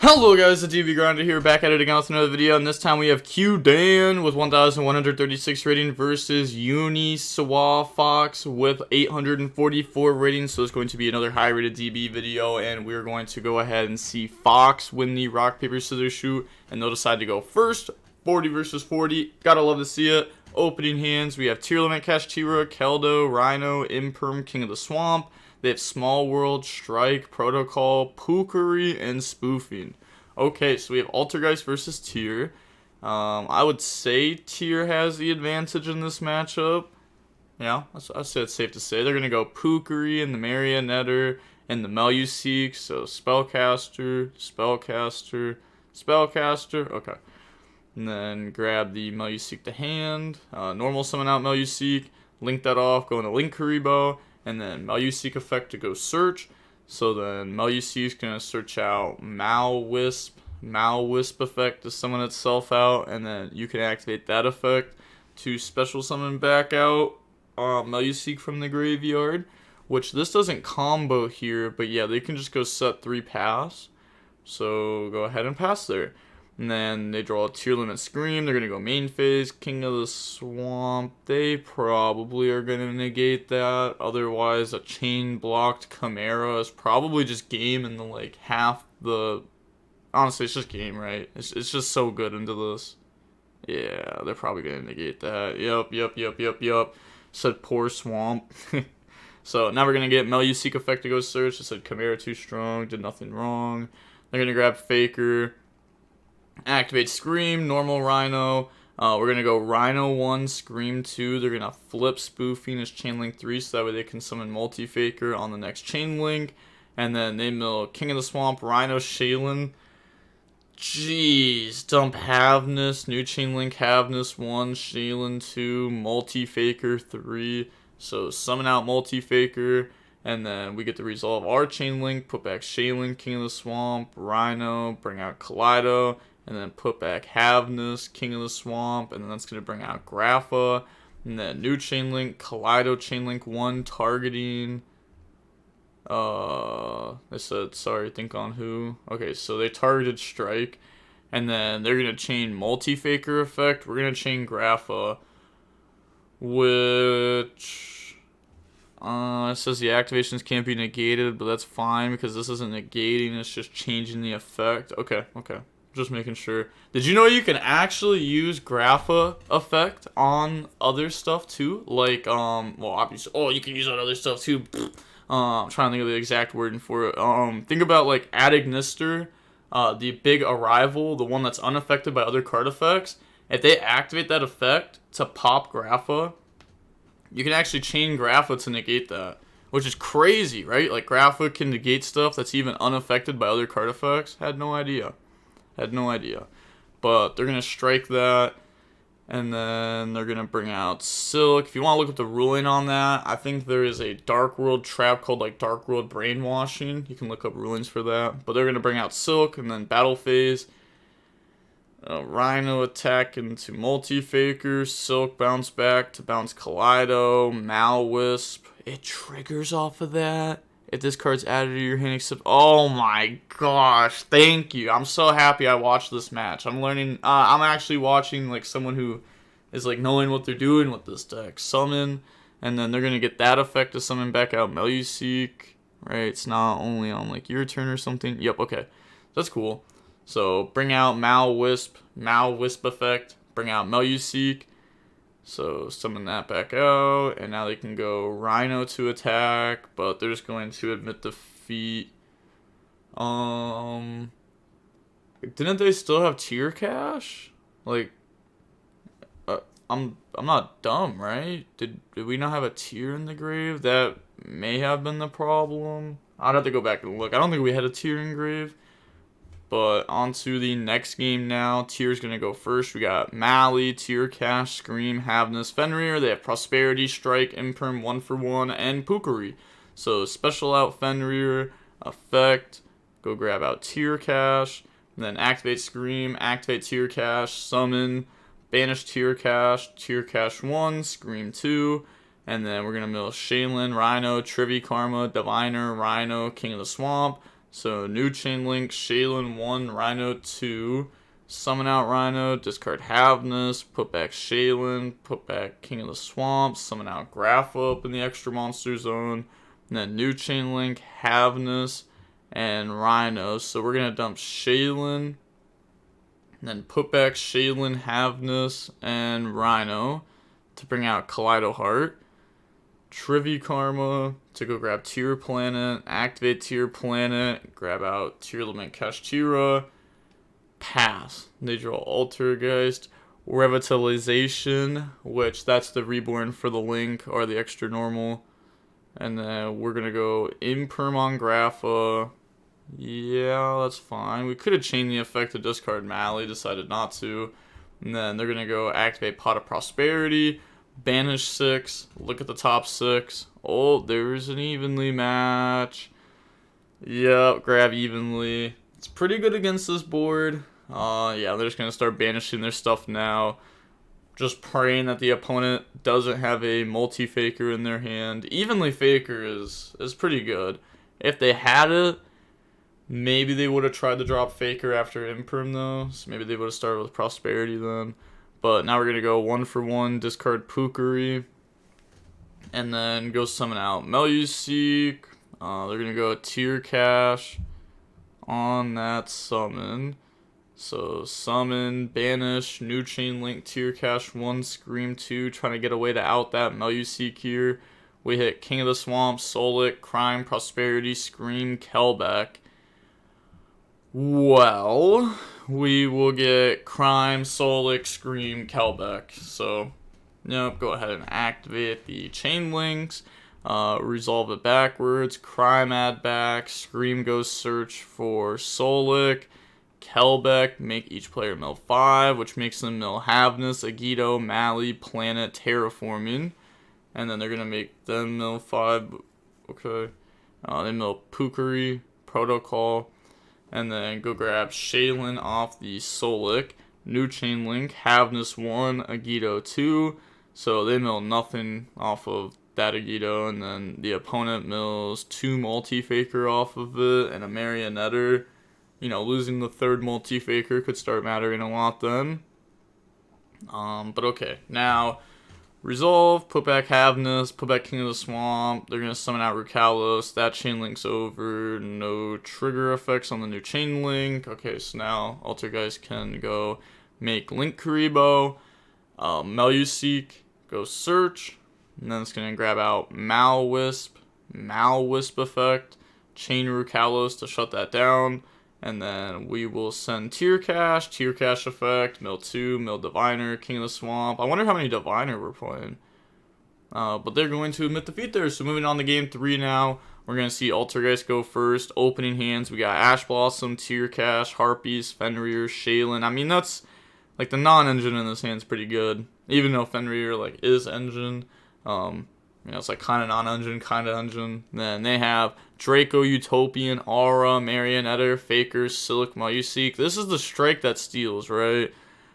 Hello guys, the TV Grinder here, back at it again with another video, and this time we have Q-Dan with 1,136 rating versus YuGiOh Fox with 844 ratings, so it's going to be another high rated DB video, and we're going to go ahead and see Fox win the rock, paper, scissors shoot, and they'll decide to go first. 40 versus 40, gotta love to see it. Opening hands, we have Tearlament, Kashtira, Keldo, Rhino, Imperm, King of the Swamp. They have Small World, Strike, Protocol, Pookery, and Spoofing. Okay, so we have Altergeist versus Tear. I would say Tear has the advantage in this matchup. Yeah, I say it's safe to say. They're going to go Pookery and the Marionetter and the Meluseek. So Spellcaster, Spellcaster, Spellcaster. Okay. And then grab the Meluseek to hand. Normal summon out Meluseek. Link that off. Go into Link Karibo. And then Meluseek effect to go search. So then Meluseek is going to search out Malwisp effect to summon itself out. And then you can activate that effect to special summon back out Meluseek from the graveyard. Which this doesn't combo here, but yeah, they can just go set 3 pass. So go ahead and pass there. And then they draw a Tearlament Scream. They're going to go main phase. King of the Swamp. They probably are going to negate that. Otherwise, a chain blocked Chimera is probably just game in the like half the... Honestly, it's just game, right? It's just so good into this. Yeah, they're probably going to negate that. Yup. Said poor Swamp. So now we're going to get Meluseek effect to go search. It said Chimera too strong. Did nothing wrong. They're going to grab Faker. Activate Scream, normal Rhino. We're going to go Rhino 1, Scream 2. They're going to flip Spoofing as Chainlink 3 so that way they can summon Multi-Faker on the next Chainlink. And then they mill King of the Swamp, Rhino, Shaylin. Jeez, dump Havness, new Chainlink, Havness 1, Shaylin 2, Multi-Faker 3. So summon out Multi-Faker. And then we get to resolve our Chainlink, put back Shaylin, King of the Swamp, Rhino, bring out Kaleido. And then put back Havness, King of the Swamp, and then that's going to bring out Grapha. And then new Chainlink, Kaleido Chainlink 1, targeting... They said, sorry, think on who. Okay, so they targeted Strike. And then they're going to chain Multi-Faker effect. We're going to chain Grapha, which... it says the activations can't be negated, but that's fine because this isn't negating, it's just changing the effect. Okay. Just making sure. Did you know you can actually use Grapha effect on other stuff too? Like, well, obviously, you can use it on other stuff too. I'm trying to think of the exact wording for it. Think about like Adagnister, the big arrival, the one that's unaffected by other card effects. If they activate that effect to pop Grapha, you can actually chain Grapha to negate that, which is crazy, right? Like Grapha can negate stuff that's even unaffected by other card effects. Had no idea. But they're going to strike that, and then they're going to bring out Silk. If you want to look at the ruling on that, I think there is a Dark World trap called like Dark World Brainwashing. You can look up rulings for that. But they're going to bring out Silk, and then Battle Phase. Rhino attack into Multi-Faker. Silk bounce back to bounce Kaleido. Malwisp. It triggers off of that. If this card's added to your hand, except... Oh my gosh, thank you. I'm so happy I watched this match. I'm learning... I'm actually watching like someone who is like knowing what they're doing with this deck. Summon, and then they're going to get that effect to summon back out Meluseek. Right, it's not only on like your turn or something. Yep, okay. That's cool. So bring out Malwisp effect. Bring out Meluseek. So summon that back out, and now they can go Rhino to attack, but they're just going to admit defeat. Didn't they still have Tier Cash? Like, I'm not dumb, right? Did we not have a Tier in the grave? That may have been the problem. I'd have to go back and look. I don't think we had a Tier in grave. But on to the next game now. Tier's going to go first. We got Mally, Tier Cash, Scream, Havness, Fenrir. They have Prosperity, Strike, Imperm, 1-for-1, and Pookery. So special out Fenrir, effect, go grab out Tier Cash, and then activate Scream, activate Tier Cash, summon, banish Tier Cash 1, Scream 2, and then we're going to mill Shaylin, Rhino, Trivi Karma, Diviner, Rhino, King of the Swamp. So new chain link, Shaylin 1, Rhino 2. Summon out Rhino, discard Havness, put back Shaylin, put back King of the Swamp, summon out Graph up in the extra monster zone, and then new chain link, Havness, and Rhino. So we're gonna dump Shaylin, and then put back Shaylin, Havness, and Rhino to bring out Kaleido Heart. Trivia Karma to go grab Tier Planet, activate Tier Planet, grab out Tearlament Kashtira. Pass. They draw Altergeist, Revitalization, which that's the reborn for the Link or the extra normal. And then we're gonna go Imperm on Grapha. Yeah, that's fine. We could have chained the effect to discard Mally, decided not to. And then they're gonna go activate Pot of Prosperity, banish 6, look at the top 6. Oh, there's an evenly match. Yep, grab evenly. It's pretty good against this board. Yeah, they're just going to start banishing their stuff now. Just praying that the opponent doesn't have a multi-faker in their hand. Evenly faker is pretty good. If they had it, maybe they would have tried to drop faker after Imperm though. So maybe they would have started with Prosperity then. But now we're going to go 1 for 1, discard Pukari. And then go summon out Meluseek. They're going to go Tier Cash on that summon. So summon, banish, new chain link, Tier Cash 1, Scream 2, trying to get a way to out that Meluseek here. We hit King of the Swamp, Solic, Crime, Prosperity, Scream, Kelbeck. Well, we will get Crime, Solic, Scream, Kelbeck. So, yep, go ahead and activate the chain links. Resolve it backwards. Crime add back. Scream goes search for Solic. Kelbeck, make each player mill 5, which makes them mill Havness, YuGiOh, Mally, Planet, Terraforming. And then they're going to make them mill 5. Okay. They mill Pukari, Protocol. And then go grab Shaylin off the Solic. New chain link, Havness 1, YuGiOh 2. So they mill nothing off of that YuGiOh. And then the opponent mills 2 multi-faker off of it and a Marionetter. You know, losing the third multi-faker could start mattering a lot then. But okay, now resolve, put back Havness, put back King of the Swamp. They're gonna summon out Rukalos. That chain link's over. No trigger effects on the new chain link. Okay, so now Altergeist can go make Link Karibo, Meluseek, go search, and then it's gonna grab out Malwisp effect, chain Rukalos to shut that down. And then we will send Tier Cash effect, mill 2, mill Diviner, King of the Swamp. I wonder how many Diviner we're playing. But they're going to admit defeat there. So moving on to game 3 now. We're going to see Altergeist go first. Opening hands, we got Ash Blossom, Tier Cash, Harpies, Fenrir, Shaylin. I mean, that's, like, the non-engine in this hand's pretty good. Even though Fenrir, like, is engine. You know, it's like kind of non-engine, kind of engine. Then they have Draco, Utopian, Aura, Marionetter, Faker, Silic, Meluseek. This is the strike that steals, right?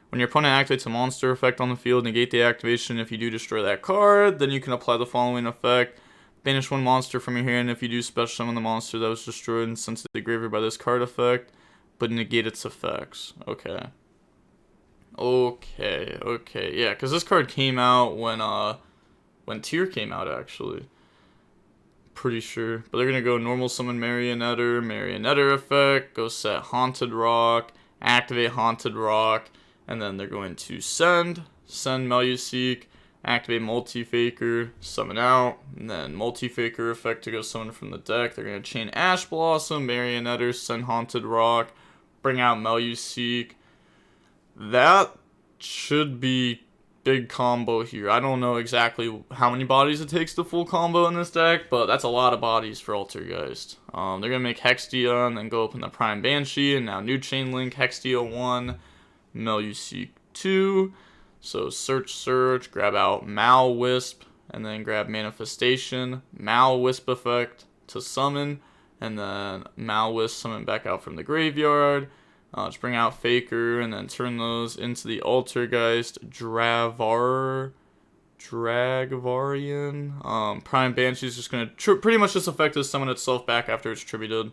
When your opponent activates a monster effect on the field, negate the activation. If you do destroy that card, then you can apply the following effect. Banish 1 monster from your hand if you do special summon the monster that was destroyed and sent to the graveyard by this card effect, but negate its effects. Okay. Yeah, because this card came out when Tier came out, actually. Pretty sure. But they're going to go normal summon Marionetter effect, go set Haunted Rock, activate Haunted Rock, and then they're going to send Meluseek, activate Multi-Faker, summon out, and then Multi-Faker effect to go summon from the deck. They're going to chain Ash Blossom, Marionetter, send Haunted Rock, bring out Meluseek. That should be big combo here. I don't know exactly how many bodies it takes to full combo in this deck, but that's a lot of bodies for Altergeist. They're going to make Hextia and then go open the Prime Banshee, and now new chain link, Hextia 1, Meluseek 2. So search, grab out Malwisp, and then grab Manifestation, Malwisp effect to summon, and then Malwisp summon back out from the graveyard. Just bring out Faker and then turn those into the Altergeist Dragvarian. Prime Banshee is just going to pretty much just effect to summon itself back after it's tributed.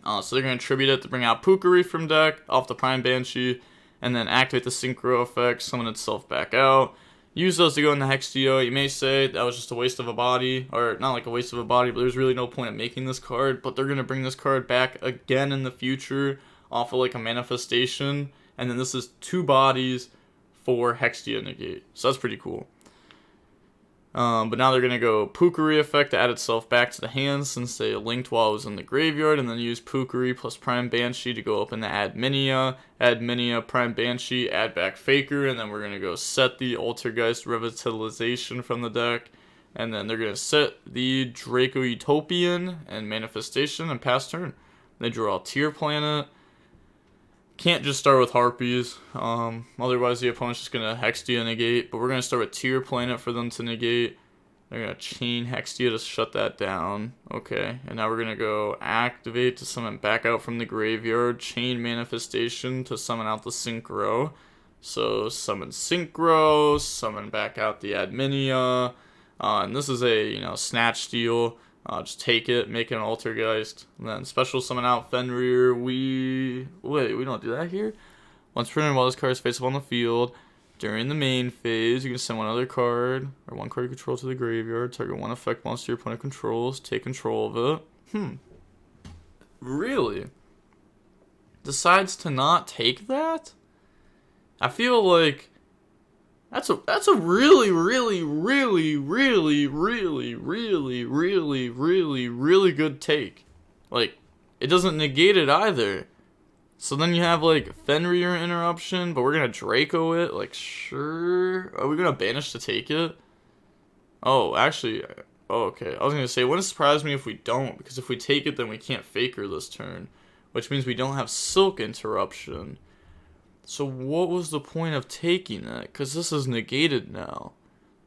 So they're going to tribute it to bring out Pukari from deck off the Prime Banshee, and then activate the Synchro effect, summon itself back out. Use those to go into YuGiOh. You may say that was just a waste of a body, or not like a waste of a body, but there's really no point in making this card. But they're going to bring this card back again in the future off of like a manifestation, and then this is 2 bodies for YuGiOh negate. So that's pretty cool. But now they're going to go Pukari effect to add itself back to the hand since they linked while it was in the graveyard, and then use Pukari plus Prime Banshee to go open the Add Minia, Prime Banshee, add back Faker, and then we're going to go set the Altergeist Revitalization from the deck, and then they're going to set the Draco Utopian and Manifestation and pass turn. They draw Tearlament. Can't just start with Harpies, otherwise the opponent's just going to YuGiOh negate, but we're going to start with Tearlament for them to negate. They're going to chain YuGiOh to shut that down. Okay, and now we're going to go activate to summon back out from the graveyard, chain Manifestation to summon out the Synchro. So summon Synchro, summon back out the Add Minia, and this is a snatch steal. Just take it, make it an Altergeist, and then special summon out Fenrir. We don't do that here. Once printed while this card is face up on the field, during the main phase, you can send one other card, or one card you control to the graveyard, target one effect monster your opponent controls, take control of it. Really? Decides to not take that? I feel like that's a really good take. Like, it doesn't negate it either. So then you have like Fenrir interruption, but we're gonna Draco it. Like, sure, are we gonna banish to take it? Oh, actually, okay. I was gonna say, it wouldn't surprise me if we don't, because if we take it, then we can't Faker this turn, which means we don't have Silk interruption. So what was the point of taking it? Because this is negated now.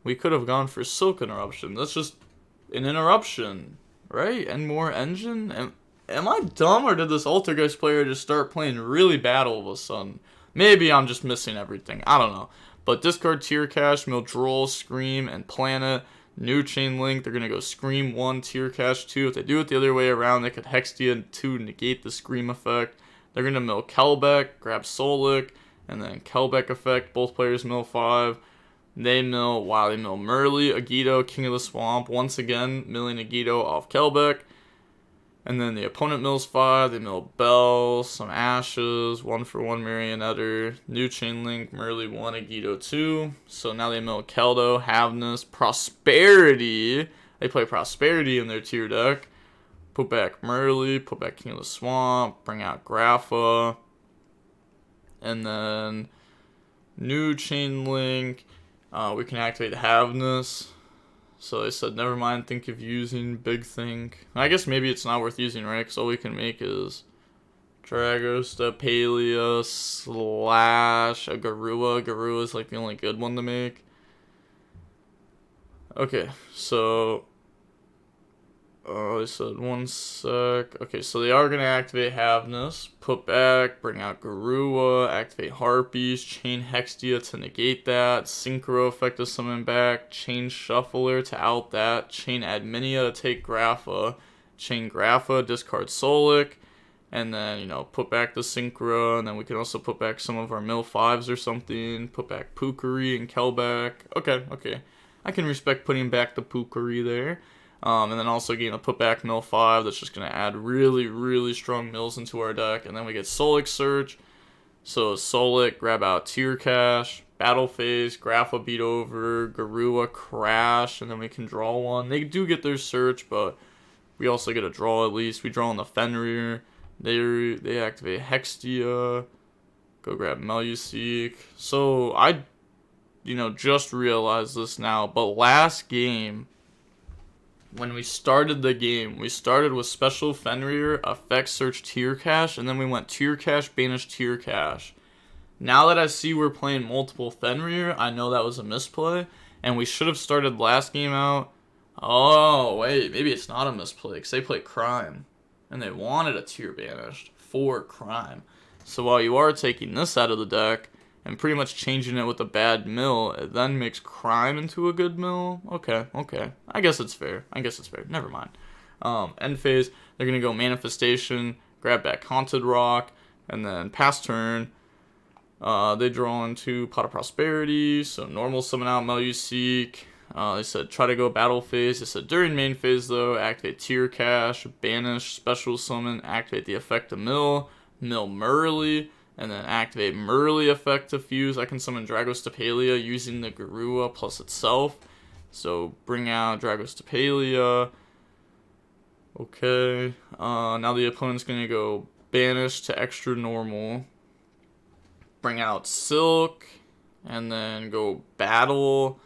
We could have gone for Silk Interruption. That's just an interruption, right? And more engine? Am I dumb, or did this Altergeist player just start playing really bad all of a sudden? Maybe I'm just missing everything. I don't know. But discard Tear Cache, mill Droll, Scream, and Planet. New Chain Link. They're going to go Scream 1, Tear Cache 2. If they do it the other way around, they could YuGiOh to negate the Scream effect. They're going to mill Kelbeck, grab Solik, and then Kelbeck effect. Both players mill 5. They mill Merly, YuGiOh, King of the Swamp. Once again, milling YuGiOh off Kelbeck. And then the opponent mills 5. They mill Bell, some Ashes, 1-for-1 Marionetter, New Chain Link, Merly 1, YuGiOh 2. So now they mill Keldo, Havness, Prosperity. They play Prosperity in their tier deck. Put back Merly, put back King of the Swamp, bring out Grapha, and then New Chain Link. We can activate Havness. So they said, never mind, think of using Big Think. I guess maybe it's not worth using, right? Because all we can make is Dragosta, Palea, Slash, a Garua. Garua is like the only good one to make. Okay, so they said 1 sec. Okay, so they are going to activate Havness, put back, bring out Garua, activate Harpies, chain YuGiOh to negate that, Synchro effect to summon back, chain Shuffler to out that, chain Add Minia to take Grapha, chain Grapha, discard Solik, and then, put back the Synchro, and then we can also put back some of our mill 5s or something, put back Pukari and Kelbeck. Okay. I can respect putting back the Pukari there. And then also getting a put back mill 5 that's just going to add really strong mills into our deck. And then we get Solik Search. So Solik, grab out Tear Cache, Battle Phase, Grapha beat over, Garua Crash, and then we can draw one. They do get their search, but we also get a draw at least. We draw on the Fenrir. They activate YuGiOh. Go grab Meluseek. So I, just realized this now, but last game, when we started the game, we started with Special Fenrir, Effect Search Tear Cache, and then we went Tear Cache, Banish Tear Cache. Now that I see we're playing multiple Fenrir, I know that was a misplay, and we should have started last game out. Oh, wait, maybe it's not a misplay, because they played Crime, and they wanted a Tear Banished for Crime. So while you are taking this out of the deck, and pretty much changing it with a bad mill, it then makes Crime into a good mill. Okay. I guess it's fair. Never mind. End phase, they're going to go Manifestation, grab back Haunted Rock, and then pass turn. They draw into Pot of Prosperity, so normal summon out Meluseek. They said try to go battle phase. They said during main phase though, activate Tear Cache, banish, special summon, activate the effect of Mill Murley, and then activate Murley effect to fuse. I can summon Dragostapelia using the Garua plus itself. So bring out Dragostapelia. Okay. Now the opponent's gonna go banish to extra normal. Bring out Silk, and then go battle.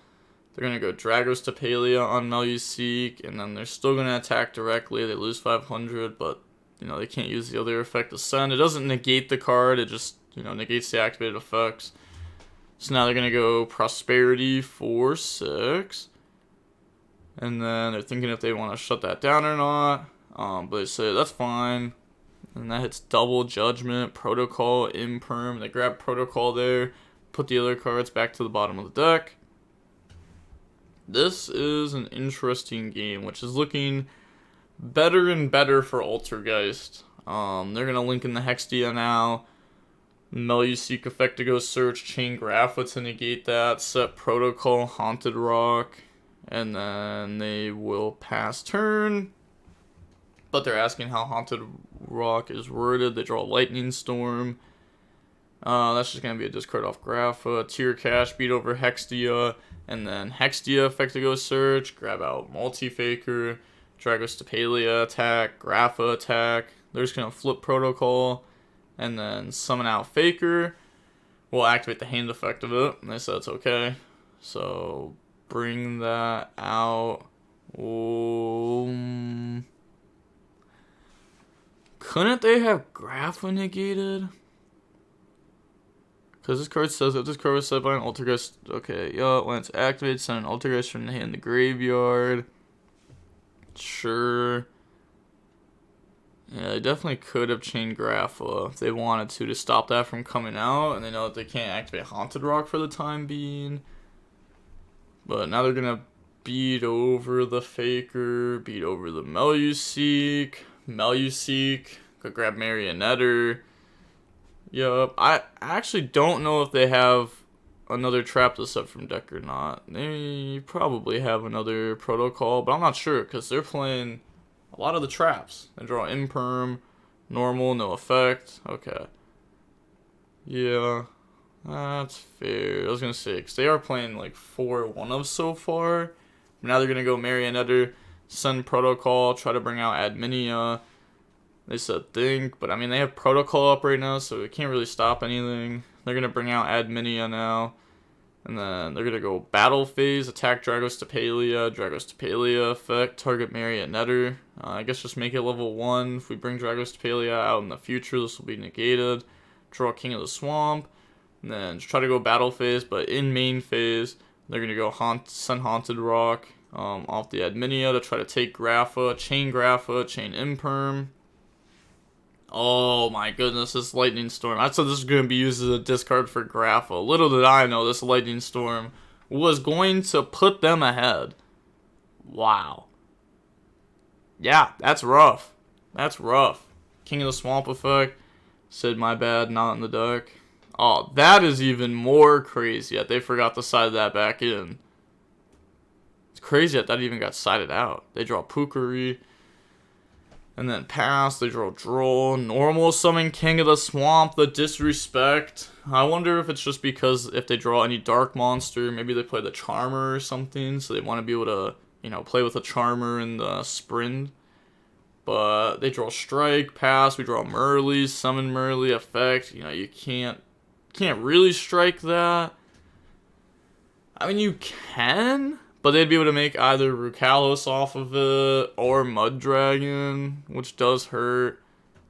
They're going to go Dragostapelia on Meluseek, and then they're still going to attack directly. They lose 500, but, they can't use the other effect of Send. It doesn't negate the card, it just, negates the activated effects. So now they're going to go Prosperity for 6. And then they're thinking if they want to shut that down or not. But they say that's fine. And that hits double Judgment, Protocol, Imperm. They grab Protocol there, put the other cards back to the bottom of the deck. This is an interesting game, which is looking better and better for Altergeist. They're going to link in the Hextia now. Meluseek effect to go search, chain Grapha to negate that, set Protocol, Haunted Rock, and then they will pass turn. But they're asking how Haunted Rock is worded. They draw Lightning Storm. That's just going to be a discard off Grapha. Tear Cache, beat over Hextia. And then Hextia effect to go search. Grab out Multi-Faker. Dragostapelia attack. Grapha attack. They're just going to flip Protocol. And then summon out Faker. We'll activate the hand effect of it. And they said it's okay. So bring that out. Couldn't they have Grapha negated? Because this card says if this card was set by an Altergeist. Okay, yeah, when it's activated, send an Altergeist from the hand in the graveyard. Sure. Yeah, they definitely could have chained Grapha if they wanted to stop that from coming out. And they know that they can't activate Haunted Rock for the time being. But now they're going to beat over the Faker, beat over the Meluseek. Could grab Marionetter. Yup. I actually don't know if they have another trap to set from deck or not. They probably have another Protocol, but I'm not sure because they're playing a lot of the traps. They draw Imperm, normal, no effect. Okay. Yeah, that's fair. I was going to say, because they are playing like 4 1-ofs so far. Now they're going to go Marionetter, send Protocol, try to bring out Adminia. They said think, but I mean, they have Protocol up right now, so it can't really stop anything. They're going to bring out Adminia now. And then they're going to go Battle Phase, attack Dragostapelia effect, target Marionetter. I guess just make it level 1. If we bring Dragostapelia out in the future, this will be negated. Draw King of the Swamp. And then just try to go Battle Phase, but in main phase, they're going to go send Haunted Rock off the Adminia to try to take Grapha, chain Imperm. Oh my goodness, this Lightning Storm. I thought this was going to be used as a discard for Grapha. Little did I know this Lightning Storm was going to put them ahead. Wow. Yeah, that's rough. That's rough. King of the Swamp effect. Said my bad, not in the deck. Oh, that is even more crazy that they forgot to side that back in. It's crazy that even got sided out. They draw Pukari. And then pass, they draw Droll. Normal summon King of the Swamp, the disrespect. I wonder if it's just because if they draw any dark monster, maybe they play the Charmer or something. So they want to be able to, play with the Charmer and the Sprint. But they draw Strike, pass, we draw Murley, summon Murley, effect. You can't really strike that. I mean, you can. But they'd be able to make either Rukalos off of it or Mud Dragon, which does hurt.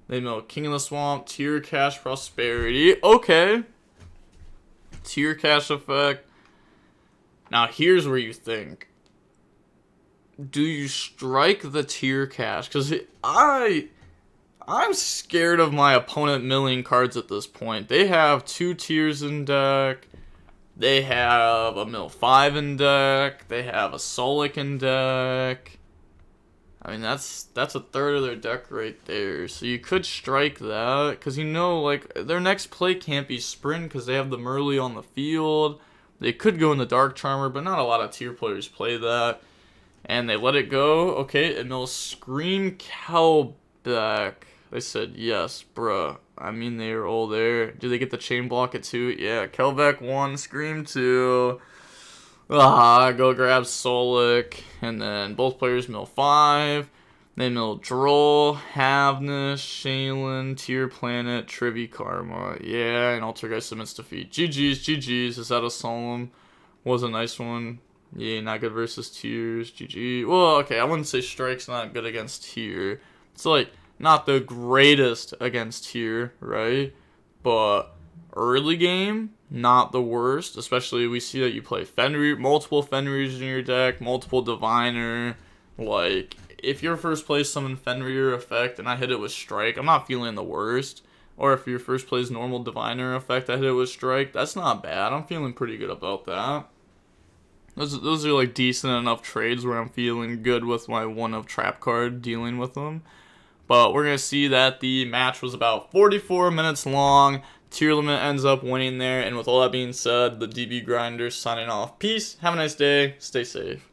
They mill King of the Swamp, Tear Cache, Prosperity. Okay. Tear Cache effect. Now here's where you think. Do you strike the Tear Cache? Because I'm scared of my opponent milling cards at this point. They have 2 Tears in deck. They have a Mill 5 in deck. They have a Solic in deck. I mean, that's a third of their deck right there. So you could strike that, because you know, like, their next play can't be Sprint, because they have the Merly on the field. They could go in the Dark Charmer, but not a lot of tier players play that. And they let it go. Okay, and they'll Scream Cowback. They said yes, bruh. I mean, they are all there. Do they get the chain block at 2? Yeah, Kelbeck 1, Scream 2. Go grab Solik. And then both players mill 5. They mill Droll, Havnus, Shaylin, Tier Planet, Trivi Karma. Yeah, and Altergeist submits defeat. GG's. Is that a Solemn? Was a nice one. Yeah, not good versus Tiers. GG. Well, okay, I wouldn't say Strike's not good against Tier. It's like not the greatest against Tier, right? But early game, not the worst. Especially we see that you play Fenrir, multiple Fenrirs in your deck, multiple Diviner. Like, if your first play summon Fenrir effect and I hit it with Strike, I'm not feeling the worst. Or if your first plays normal Diviner effect, I hit it with Strike, that's not bad. I'm feeling pretty good about that. Those are like decent enough trades where I'm feeling good with my 1-of trap card dealing with them. But we're going to see that the match was about 44 minutes long. Tearlament ends up winning there. And with all that being said, the DB Grinder signing off. Peace. Have a nice day. Stay safe.